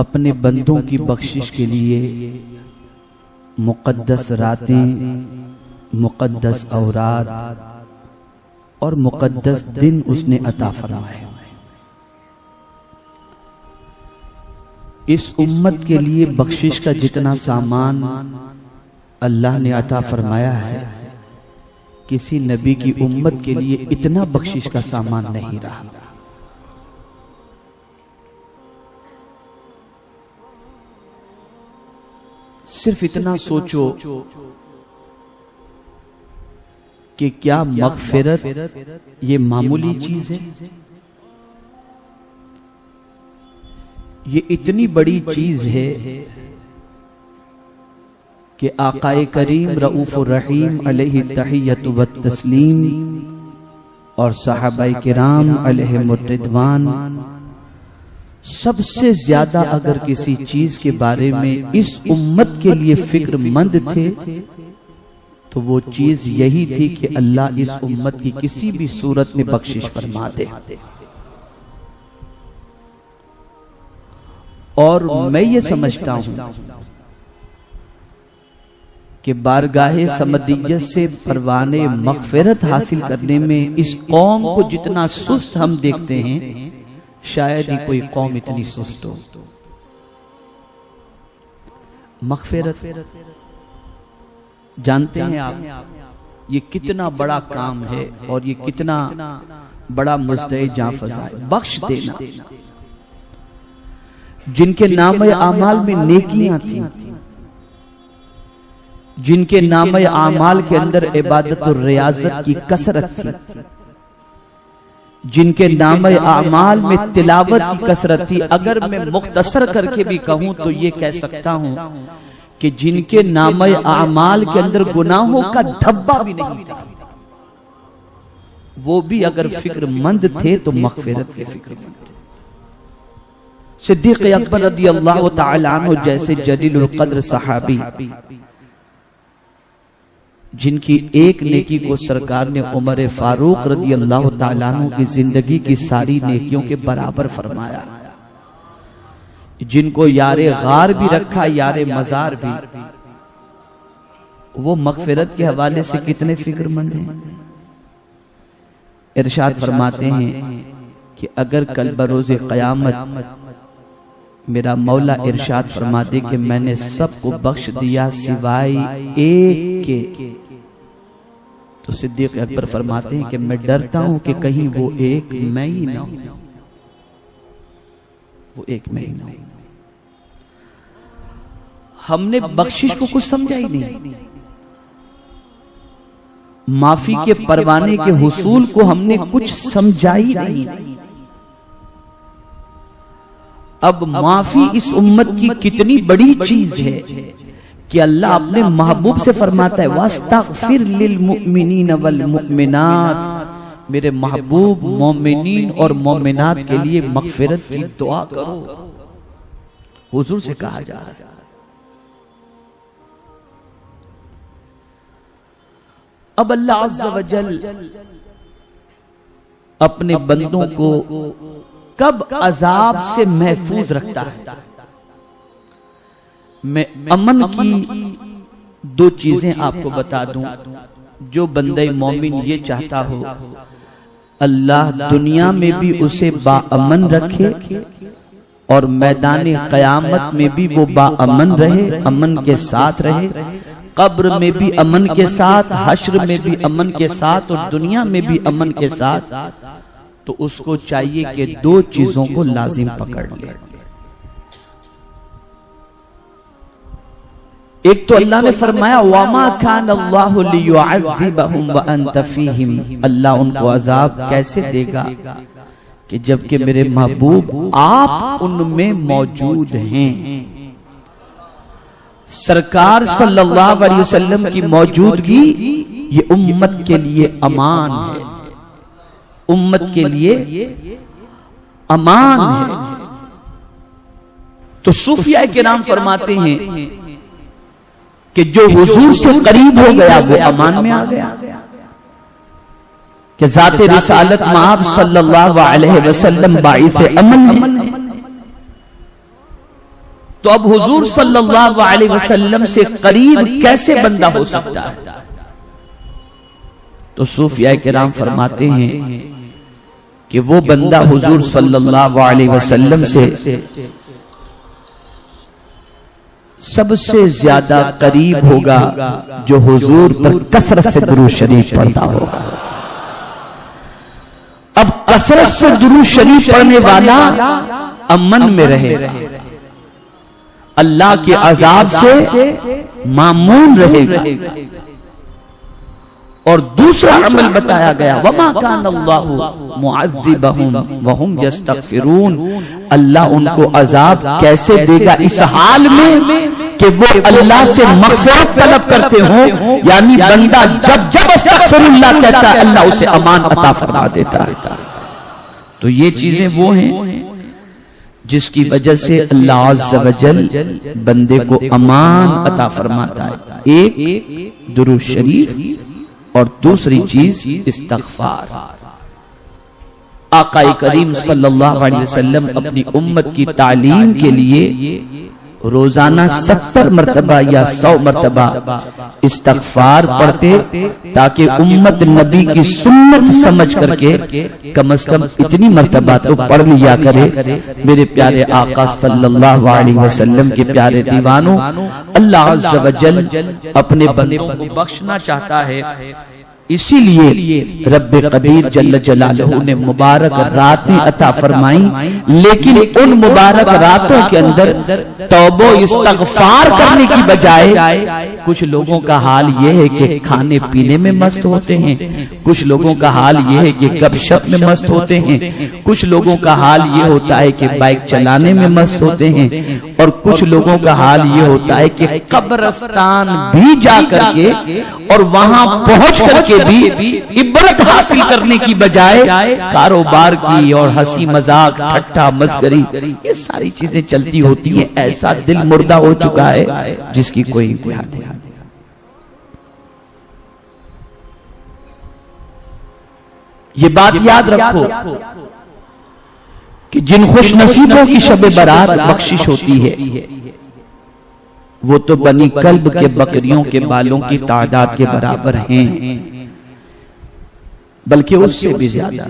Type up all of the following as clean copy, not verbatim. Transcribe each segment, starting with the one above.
اپنے بندوں کی بخشش کے لیے مقدس راتیں، مقدس اوراد اور مقدس دن اس نے عطا فرمائے۔ اس امت کے لیے بخشش کا جتنا سامان اللہ نے عطا فرمایا ہے، کسی نبی کی امت کے لیے اتنا بخشش کا سامان نہیں رہا۔ صرف اتنا سوچو کہ کیا مغفرت یہ معمولی چیز ہے؟ یہ اتنی بڑی چیز ہے کہ آقا کریم رؤوف الرحیم علیہ التحیۃ والتسلیم اور صحابہ کرام علیہم الرضوان سب سے زیادہ اگر کسی چیز کے بارے میں اس امت کے لیے فکر مند تھے تو وہ چیز یہی تھی کہ اللہ اس امت کی کسی بھی صورت میں بخشش فرما دے۔ اور میں یہ سمجھتا ہوں کہ بارگاہ سمدیت سے پروان مغفرت حاصل کرنے میں اس قوم کو جتنا سست ہم دیکھتے ہیں، شاید ہی کوئی قوم اتنی سست ہو۔ مغفرت جانتے ہیں آپ یہ کتنا بڑا کام ہے اور یہ کتنا بڑا مزدہ جاں فضا ہے۔ بخش دینا، جن کے نام اعمال میں نیکیاں تھیں، جن کے نام اعمال کے اندر عبادت اور ریاضت کی کثرت تھی، جن کے نام اعمال میں تلاوت کی کثرت تھی، اگر میں مختصر کر کے بھی کہوں تو یہ کہہ سکتا ہوں کہ جن کے نام اعمال کے اندر گناہوں کا دھبا بھی نہیں تھا، وہ بھی اگر فکر مند تھے تو مغفرت کے فکر مند تھے۔ صدیق اکبر رضی اللہ تعالی عنہ جیسے جلیل القدر صحابی، جن کی ایک نیکی کو سرکار نے عمر فاروق رضی اللہ تعالیٰ عنہ کی زندگی کی ساری نیکیوں کے برابر فرمایا، جن کو یار غار بھی رکھا، یار مزار بھی، وہ مغفرت کے حوالے سے کتنے فکر مند ہیں۔ ارشاد فرماتے ہیں کہ اگر کل بروز قیامت میرا مولا ارشاد فرما دے کہ میں نے سب کو بخش دیا سوائے ایک کے، تو صدیق اکبر فرماتے ہیں کہ میں ڈرتا ہوں کہ کہیں وہ ایک میں ہی نہ ہوں، وہ ایک میں ہی نہ ہوں۔ ہم نے بخشش کو کچھ سمجھا ہی نہیں، معافی کے پروانے کے حصول کو ہم نے کچھ سمجھا ہی نہیں۔ اب معافی اس امت کی کتنی بڑی چیز ہے کہ اللہ اپنے محبوب سے فرماتا ہے وَاسْتَغْفِرْ لِلْمُؤْمِنِينَ وَالْمُؤْمِنَاتِ، میرے محبوب مومنین اور مومنات کے لیے مغفرت کی دعا کرو، حضور سے کہا جا رہا ہے۔ اب اللہ عز و جل اپنے بندوں کو کب عذاب سے محفوظ رکھتا ہے؟ میں امن کی دو چیزیں آپ کو بتا دوں۔ جو بندہ مومن یہ چاہتا ہو اللہ دنیا میں بھی اسے با امن رکھے اور میدان قیامت میں بھی وہ با امن رہے، امن کے ساتھ رہے، قبر میں بھی امن کے ساتھ، حشر میں بھی امن کے ساتھ اور دنیا میں بھی امن کے ساتھ، تو اس کو چاہیے کہ دو چیزوں کو لازم پکڑ لے۔ ایک تو اللہ نے فرمایا وَمَا كَانَ اللَّهُ لِيُعَذِّبَهُمْ وَأَنْتَ فِيهِمْ، اللہ ان کو عذاب کیسے دے گا کہ جبکہ میرے محبوب آپ ان میں موجود ہیں۔ سرکار صلی اللہ علیہ وسلم کی موجودگی یہ امت کے لیے امان ہے، امت کے لیے امان ہے۔ تو صوفیاء کرام فرماتے ہیں کہ جو حضور سے قریب ہو گیا وہ امان میں آ گیا، کہ ذات رسالت مآب صلی اللہ علیہ وسلم باعث امن ہے۔ تو اب حضور صلی اللہ علیہ وسلم سے قریب کیسے بندہ ہو سکتا ہے؟ تو صوفیاء کرام فرماتے ہیں کہ وہ بندہ حضور صلی اللہ علیہ وسلم سے سب سے زیادہ قریب ہوگا جو حضور پر کثرت سے درود شریف پڑھتا ہوگا۔ اب کثرت سے درود شریف پڑھنے والا امن میں رہے گا، اللہ کے عذاب سے مامون رہے گا۔ اور دوسرا عمل بتایا گیا وَمَا كَانَ اللَّهُ مُعَذِّبَهُمْ وَهُمْ يَسْتَغْفِرُونَ، اللہ ان کو عذاب کیسے دے گا اس حال میں کہ وہ اللہ سے مغفرت طلب کرتے ہوں، یعنی بندہ جب استغفر اللہ کہتا ہے اللہ اسے امان عطا فرما دیتا ہے۔ تو یہ چیزیں وہ ہیں جس کی وجہ سے اللہ عز و جل بندے کو امان عطا فرماتا ہے، ایک درود شریف اور دوسری چیز استغفار۔ آقا کریم صلی اللہ علیہ وسلم اپنی امت کی تعلیم کے لیے روزانہ 70 مرتبہ یا 100 مرتبہ استغفار پڑھتے تاکہ امت نبی کی سنت سمجھ کر کے کم از کم اتنی مرتبہ تو پڑھ لیا کرے۔ میرے پیارے آقا صلی اللہ علیہ وسلم کے پیارے دیوانوں، اللہ عز و جل اپنے بندوں کو بخشنا چاہتا ہے، اسی لیے رب قدیر جل جلالہ نے مبارک راتیں عطا فرمائیں، لیکن ان مبارک راتوں کے اندر توبہ استغفار کرنے کی بجائے کچھ لوگوں کا حال یہ ہے کہ کھانے پینے میں مست ہوتے ہیں، کچھ لوگوں کا حال یہ ہے کہ گپ شپ میں مست ہوتے ہیں، کچھ لوگوں کا حال یہ ہوتا ہے کہ بائک چلانے میں مست ہوتے ہیں، اور کچھ لوگوں کا حال یہ ہوتا ہے کہ قبرستان بھی جا کر کے اور وہاں پہنچ کر کے بھی عبرت حاصل کرنے کی بجائے کاروبار کی اور ہنسی مذاق ٹھٹھا مسخری یہ ساری چیزیں چلتی ہوتی ہیں۔ ایسا دل مردہ ہو چکا ہے جس کی کوئی انتہا نہیں۔ یہ بات یاد رکھو کہ جن خوش نصیبوں کی شب برات بخشش ہوتی ہے وہ تو بنی کلب کے بکریوں کے بالوں کی تعداد کے برابر ہیں، بلکہ اس سے بھی زیادہ۔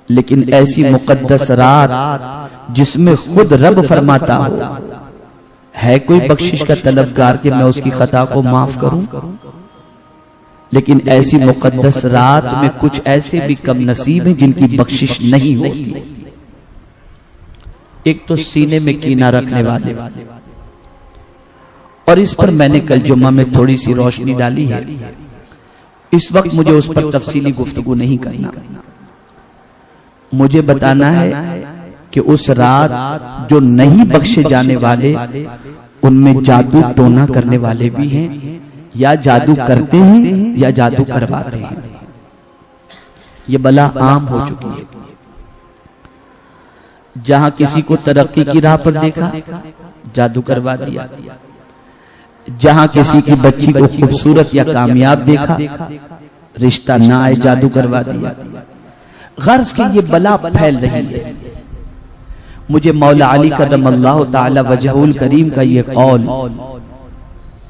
لیکن ایسی مقدس رات جس میں خود رب فرماتا ہو ہے کوئی بخشش کا طلبگار کہ میں اس کی خطا کو معاف کروں؟ لیکن ایسی مقدس رات میں کچھ ایسے بھی کم نصیب ہیں جن کی بخشش نہیں ہوتی۔ ایک تو سینے میں کینہ رکھنے والے، اور اس پر میں نے کل جمعہ میں تھوڑی سی روشنی ڈالی ہے، اس وقت مجھے اس پر تفصیلی گفتگو نہیں کرنا، مجھے بتانا ہے کہ اس رات جو نہیں بخشے جانے والے ان میں جادو ٹونا کرنے والے بھی ہیں، یا جادو کرتے ہیں یا جادو کرواتے ہیں۔ یہ بلا عام ہو چکی ہے، جہاں کسی کو ترقی کی راہ پر دیکھا جادو کروا دیا، جہاں کسی کی بچی کو خوبصورت یا کامیاب دیکھا رشتہ نہ آئے جادو کروا دیا۔ غرض کہ یہ بلا پھیل رہی ہے۔ مجھے مولا علی کرم اللہ تعالی وجہہ الکریم کا یہ قول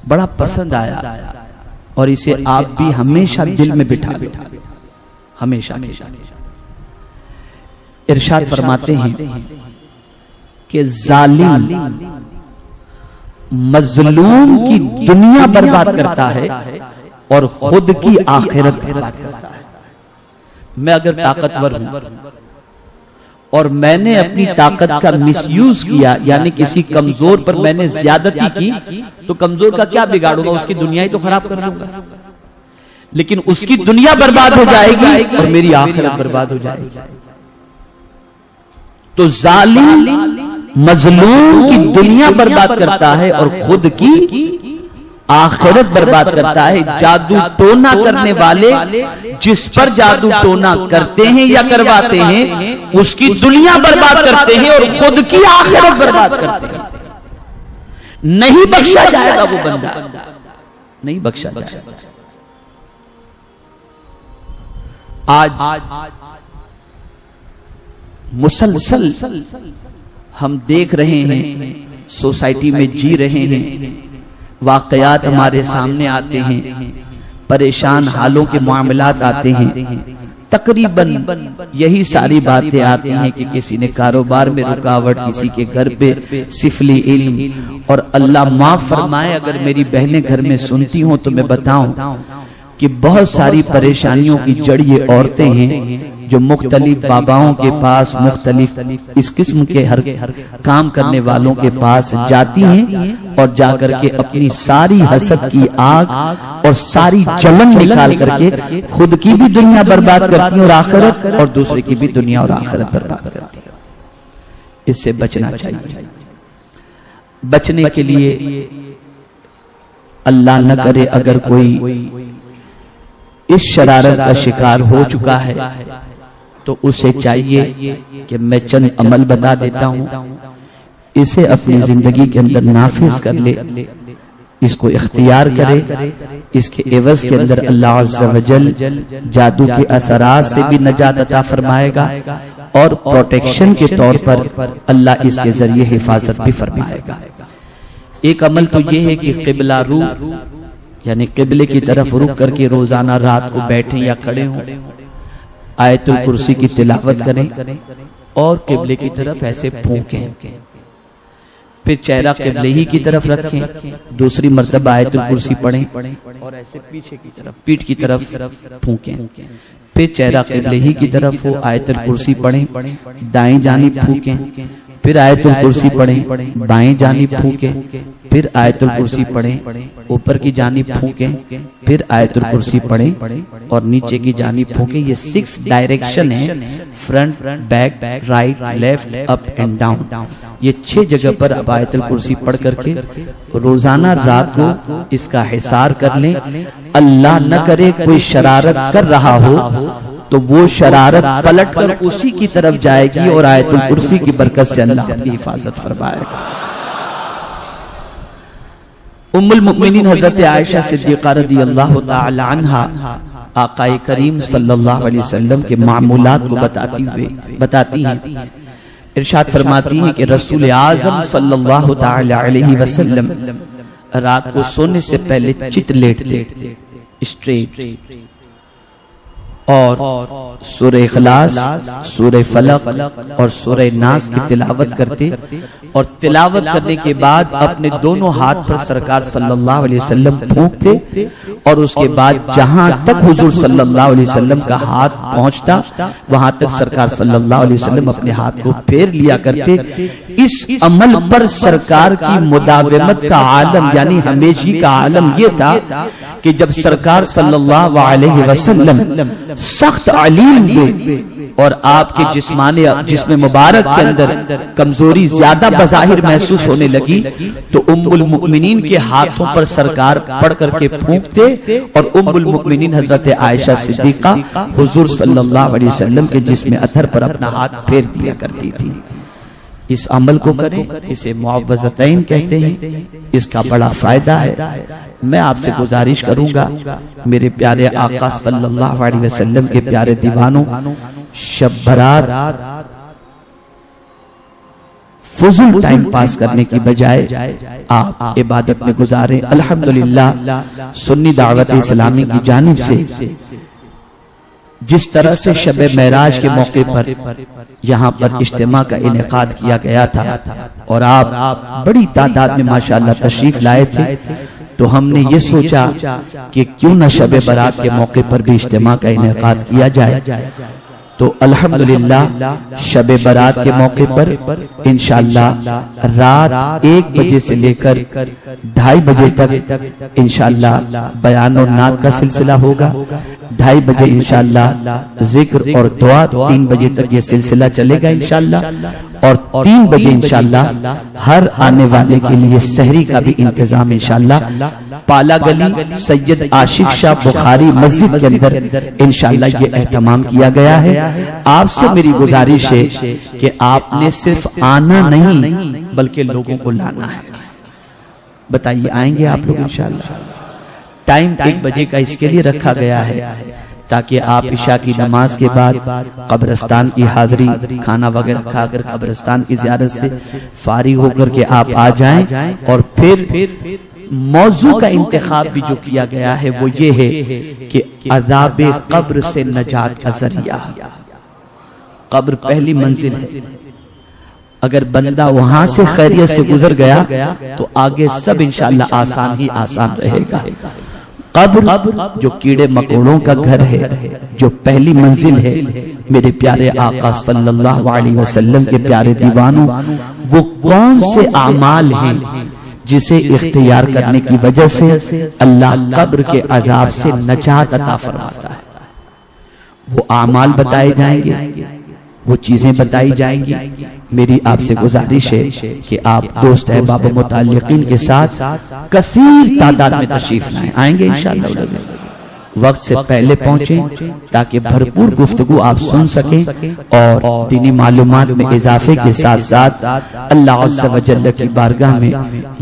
بڑا پسند آیا، اور اسے آپ بھی ہمیشہ دل میں بٹھا لو، ہمیشہ۔ ارشاد فرماتے ہیں کہ ظالم مظلوم کی دنیا برباد کرتا ہے اور خود کی آخرت برباد کرتا ہے۔ میں اگر طاقتور ہوں اور میں نے اپنی طاقت کا مس یوز کیا، یعنی کسی کمزور پر میں نے زیادتی کی، تو کمزور کا کیا بگاڑوں گا؟ اس کی دنیا ہی تو خراب کر دوں گا، لیکن اس کی دنیا برباد ہو جائے گی اور میری آخرت برباد ہو جائے گی۔ تو ظالم مظلوم کی دنیا برباد کرتا ہے اور خود کی آخرت برباد کرتا ہے۔ جادو ٹونا کرنے والے جس پر جادو ٹونا کرتے ہیں یا کرواتے ہیں اس کی دنیا برباد کرتے ہیں اور خود کی آخرت برباد کرتے ہیں۔ نہیں بخشا جائے گا وہ بندہ، نہیں بخشا جائے گا۔ آج مسلسل ہم دیکھ رہے ہیں، سوسائٹی میں جی رہے ہیں، واقعات ہمارے سامنے آتے ہیں، پریشان حالوں کے معاملات آتے ہیں، تقریباً یہی ساری باتیں آتی ہیں کہ کسی نے کاروبار میں رکاوٹ، کسی کے گھر پہ سفلی علم، اور اللہ معاف فرمائے اگر میری بہنیں گھر میں سنتی ہوں تو میں بتاؤں کہ بہت ساری پریشانیوں کی جڑ یہ عورتیں ہیں جو مختلف باباؤں کے پاس، مختلف اس قسم کے ہر کام کرنے والوں کے پاس جاتی ہیں اور جا کر کے اپنی ساری حسد کی آگ اور ساری جلن نکال کر کے خود کی بھی دنیا برباد کرتی ہیں اور آخرت، اور دوسرے کی بھی دنیا اور آخرت برباد کرتی ہیں۔ اس سے بچنا چاہیے۔ بچنے کے لیے اللہ نہ کرے اگر کوئی اس شرارت کا شکار ہو چکا ہے تو اسے چاہیے کہ میں چند عمل بتا دیتا ہوں، اسے اپنی زندگی کے اندر نافذ کر لے، اس کو اختیار کرے، اس کے عوض کے اندر اللہ عز و جل جادو کے اثرات سے بھی نجات عطا فرمائے گا اور پروٹیکشن کے طور پر اللہ اس کے ذریعے حفاظت بھی فرمائے گا۔ ایک عمل تو یہ ہے کہ قبلہ رو، یعنی قبلے کی طرف رک کر کے روزانہ رات کو بیٹھیں یا کھڑے ہوں، آیت الکرسی کی تلاوت کریں اور قبلے کی طرف ایسے پھونکیں، پھر چہرہ قبلے ہی کی طرف رکھیں، دوسری مرتبہ آیت الکرسی پڑھیں اور ایسے پیچھے کی طرف، پیٹھ کی طرف پھونکیں، پھر چہرہ قبلے ہی کی طرف ہو، آیت الکرسی پڑھیں، دائیں جانب پھونکیں، پھر آیت الکرسی پڑھیں، بائیں جانب پھونکیں، پھر آیت الکرسی پڑھیں، اوپر کی جانب پھونکیں، پھر آیت الکرسی پڑھیں اور نیچے کی جانب پھونکیں۔ یہ 6 ڈائریکشن ہیں، front, back, right, left, up and down. یہ 6 جگہ پر اب آیت الکرسی پڑھ کر کے روزانہ رات کو اس کا حصار کر لیں۔ اللہ نہ کرے کوئی شرارت کر رہا ہو تو وہ شرارت پلٹ کر اسی کی طرف جائے گی اور آیت الکرسی کی برکت سے اللہ کی حفاظت فرمائے گا۔ ام المؤمنین حضرت عائشہ صدیقہ رضی اللہ تعالی عنہا آقا کریم صلی اللہ علیہ وسلم کے معمولات کو بتاتی ہیں، ارشاد فرماتی ہیں کہ رسول اعظم صلی اللہ تعالی علیہ وسلم رات کو سونے سے پہلے چت لیٹتے، اسٹریٹ، اور سورہ اخلاص، سورہ فلق اور سورہ ناس کی تلاوت کرتے، اور تلاوت کرنے کے بعد اپنے دونوں ہاتھ پر سرکار صلی اللہ علیہ وسلم پھونکتے، اور اس کے بعد جہاں تک حضور صلی اللہ علیہ وسلم کا ہاتھ پہنچتا وہاں تک سرکار صلی اللہ علیہ وسلم اپنے ہاتھ کو پھیر لیا کرتے۔ اس عمل پر سرکار کی مداومت کا عالم، یعنی ہمیشگی کا عالم یہ تھا کہ جب سرکار صلی اللہ علیہ وسلم سخت علیم ہوئے اور آپ کے جسم مبارک کے اندر کمزوری زیادہ بظاہر محسوس ہونے لگی تو ام المؤمنین کے ہاتھوں پر سرکار پڑھ کر کے پھونکتے، اور ام المؤمنین حضرت عائشہ صدیقہ حضور صلی اللہ علیہ وسلم کے جسم اطہر پر اپنا ہاتھ پھیر دیا کرتی تھی۔ اس عمل کو کریں، اسے معوذتین کہتے ہیں، اس کا بڑا فائدہ ہے۔ میں آپ سے گزارش کروں گا میرے پیارے آقا صلی اللہ علیہ وسلم کے پیارے دیوانوں، شب برات فضول ٹائم پاس کرنے کی بجائے آپ عبادت میں گزاریں۔ الحمدللہ سنی دعوت اسلامی کی جانب سے جس طرح سے شب معراج کے موقع پر یہاں پر اجتماع کا انعقاد کیا گیا تھا اور آپ بڑی تعداد میں ماشاءاللہ تشریف لائے تھے، تو ہم نے یہ سوچا کہ کیوں نہ شب برات کے موقع پر بھی اجتماع کا انعقاد کیا جائے۔ تو الحمدللہ شب برات کے موقع پر انشاءاللہ رات 1 بجے سے لے کر 2:30 بجے تک انشاءاللہ بیان و نعت کا سلسلہ ہوگا۔ 2:30 بجے انشاءاللہ ذکر اور دعا، 3 بجے تک یہ سلسلہ چلے گا انشاءاللہ، اور 3 بجے انشاءاللہ ہر آنے والے کے لیے سحری کا بھی انتظام انشاءاللہ پالا گلی سید عاشق شاہ بخاری مسجد کے اندر انشاءاللہ یہ اہتمام کیا گیا ہے۔ آپ سے میری گزارش ہے کہ آپ نے صرف آنا نہیں بلکہ لوگوں کو لانا ہے۔ بتائیے آئیں گے آپ لوگ انشاءاللہ؟ ٹائم 1 بجے کا اس کے لیے رکھا گیا ہے تاکہ آپ عشاء کی نماز کے بعد قبرستان کی حاضری، کھانا وغیرہ کھا کر قبرستان کی زیارت سے فارغ ہو کر کے آپ آ جائیں، اور پھر موضوع کا انتخاب بھی جو کیا گیا ہے وہ یہ ہے کہ عذاب قبر سے نجات کا ذریعہ۔ قبر پہلی منزل ہے، اگر بندہ وہاں سے خیریت سے گزر گیا تو آگے سب انشاءاللہ آسان ہی آسان رہے گا۔ قبر جو کیڑے مکوڑوں کا گھر ہے، جو پہلی منزل ہے، میرے پیارے آقا صلی اللہ علیہ وسلم کے پیارے دیوانوں، وہ کون سے اعمال ہیں جسے اختیار کرنے کی وجہ سے اللہ قبر کے عذاب سے نجات عطا فرماتا ہے؟ وہ اعمال بتائے جائیں گے، وہ چیزیں بتائی جائیں گی۔ میری آپ سے گزارش ہے کہ آپ دوست احباب و متعلقین کے ساتھ کثیر تعداد میں تشریف لائیں، آئیں گے انشاءاللہ، وقت سے پہلے پہنچیں تاکہ بھرپور گفتگو آپ سن سکیں اور دینی معلومات میں اضافے کے ساتھ ساتھ اللہ عز و جل کی بارگاہ میں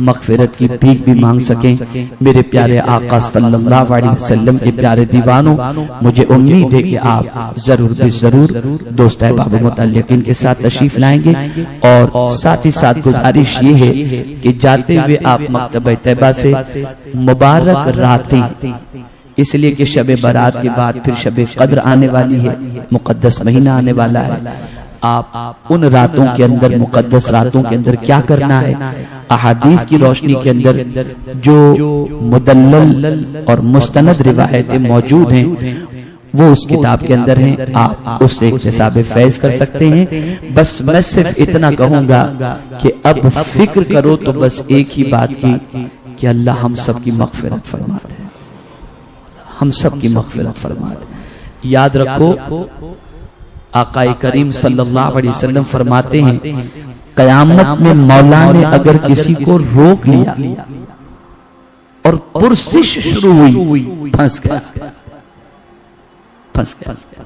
مغفرت کی بھیک بھی مانگ سکیں۔ میرے پیارے آقا صلی اللہ علیہ وسلم کے پیارے دیوانوں، مجھے امید ہے کہ آپ ضرور بھی ضرور دوست احباب متعلقین کے ساتھ تشریف لائیں گے، اور ساتھ ہی ساتھ گزارش یہ ہے کہ جاتے ہوئے آپ مکتبہ طیبہ سے مبارک راتیں، اس لیے کہ شب برات کے بعد پھر شب قدر آنے والی ہے، مقدس مہینہ آنے والا ہے، آپ ان راتوں کے اندر، مقدس راتوں کے اندر کیا کرنا ہے، احادیث کی روشنی کے اندر جو مدلل اور مستند روایتیں موجود ہیں وہ اس کتاب کے اندر ہیں، آپ اس سے اکتساب فیض کر سکتے ہیں۔ بس میں صرف اتنا کہوں گا کہ اب فکر کرو تو بس ایک ہی بات کی کہ اللہ ہم سب کی مغفرت فرما دے، ہم سب کی مغفرت فرما دے۔ یاد رکھو آقا کریم صلی اللہ علیہ وسلم فرماتے ہیں قیامت میں مولا نے اگر کسی کو روک لیا اور پرسش شروع ہوئی، پھنس گیا، پھنس گیا،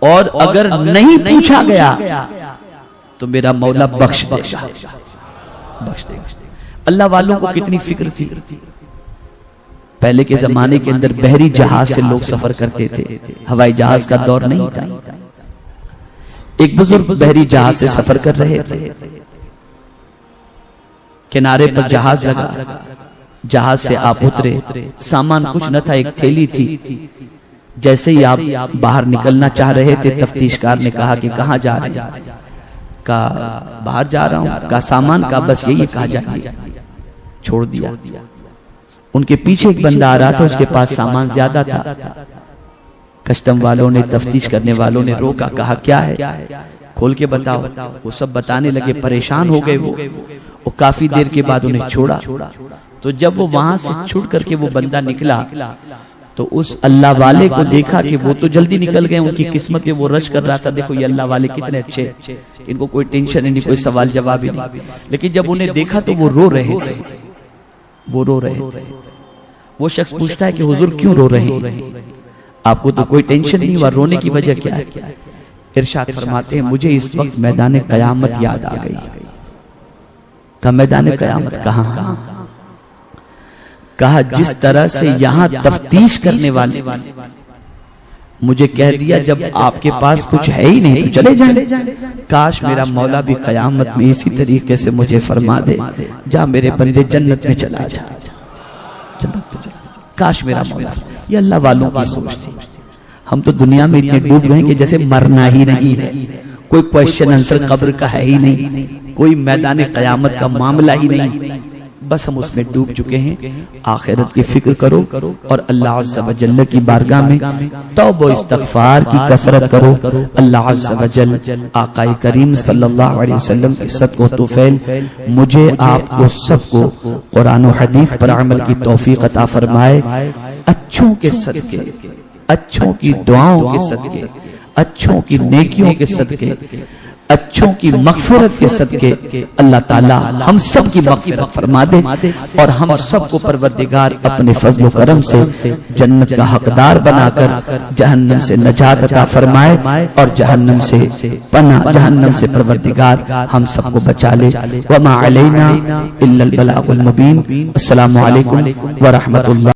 اور اگر نہیں پوچھا گیا تو میرا مولا بخش دے گا، بخش دے گا۔ اللہ والوں کو کتنی فکر تھی، پہلے کے زمانے کے اندر بحری جہاز سے لوگ سفر کرتے تھے، ہوائی جہاز کا دور نہیں تھا۔ ایک بزرگ بحری جہاز سے سفر کر رہے تھے، کنارے پر جہاز لگا، جہاز سے آپ اترے، سامان کچھ نہ تھا، ایک تھیلی تھی۔ جیسے ہی آپ باہر نکلنا چاہ رہے تھے، تفتیش کار نے کہا کہ کہاں جا رہے ہیں؟ کہا باہر جا رہا ہوں۔ کہا سامان؟ کہا بس یہی کہا جائے، چھوڑ دیا۔ ان کے پیچھے ایک بندہ آ رہا تھا، اس کے پاس سامان زیادہ تھا، کسٹم والوں نے، تفتیش کرنے والوں نے روکا، کہا کیا ہے، کھول کے بتاؤ۔ وہ سب بتانے لگے، پریشان ہو گئے وہ کافی دیر کے بعد انہیں چھوڑا۔ تو جب وہ وہاں سے چھوڑ کر کے وہ بندہ نکلا تو اس اللہ والے کو دیکھا کہ وہ تو جلدی نکل گئے، ان کی قسمت میں وہ رش کر رہا تھا، دیکھو یہ اللہ والے کتنے اچھے، ان کو کوئی ٹینشن نہیں، کوئی سوال جواب ہی نہیں۔ لیکن جب انہیں دیکھا تو وہ رو رہے تھے، وہ رو رہے تھے۔ وہ شخص پوچھتا ہے کہ حضور کیوں رو رہے ہیں؟ آپ کو تو کوئی ٹینشن نہیں ہوا، رونے کی وجہ کیا ہے؟ ارشاد فرماتے ہیں مجھے اس وقت میدان قیامت یاد آ گئی۔ کہا میدان قیامت کہاں؟ کہا جس طرح سے یہاں تفتیش کرنے والے مجھے کہہ دیا جب آپ کے پاس کچھ ہے ہی نہیں تو چلے جائیں، کاش میرا مولا بھی قیامت میں اسی طریقے سے مجھے فرما دے، جا میرے بندے جنت میں چلا جا، کاش میرا مولا۔ یہ اللہ والوں کی سوچ تھی۔ ہم تو دنیا میں اتنے ڈوب گئے کہ جیسے مرنا ہی نہیں ہے، کوئی کوئسچن آنسر قبر کا ہے ہی نہیں، کوئی میدان قیامت کا معاملہ ہی نہیں، بس ہم اس میں ڈوب چکے ہیں۔ آخرت کی فکر کرو اور اللہ عز و جل کی بارگاہ میں توبہ و استغفار کی کثرت کرو۔ اللہ عز و جل آقا کریم صلی اللہ علیہ وسلم کی صدقہ و توفیل مجھے آپ کو سب کو قرآن و حدیث پر عمل کی توفیق عطا فرمائے، اچھوں کے صدقے، اچھوں کی دعاؤں کے صدقے، اچھوں کی نیکیوں کے صدقے، اچھوں کی مغفرت کے صدقے اللہ تعالی ہم سب کی مغفرت فرما دے، اور ہم سب کو پروردگار اپنے فضل و کرم سے جنت کا حقدار بنا کر جہنم سے نجات عطا فرمائے، اور جہنم سے پناہ، جہنم سے پروردگار ہم سب کو بچا لے۔ وما علینا الا البلاغ المبین۔ السلام علیکم ورحمۃ اللہ۔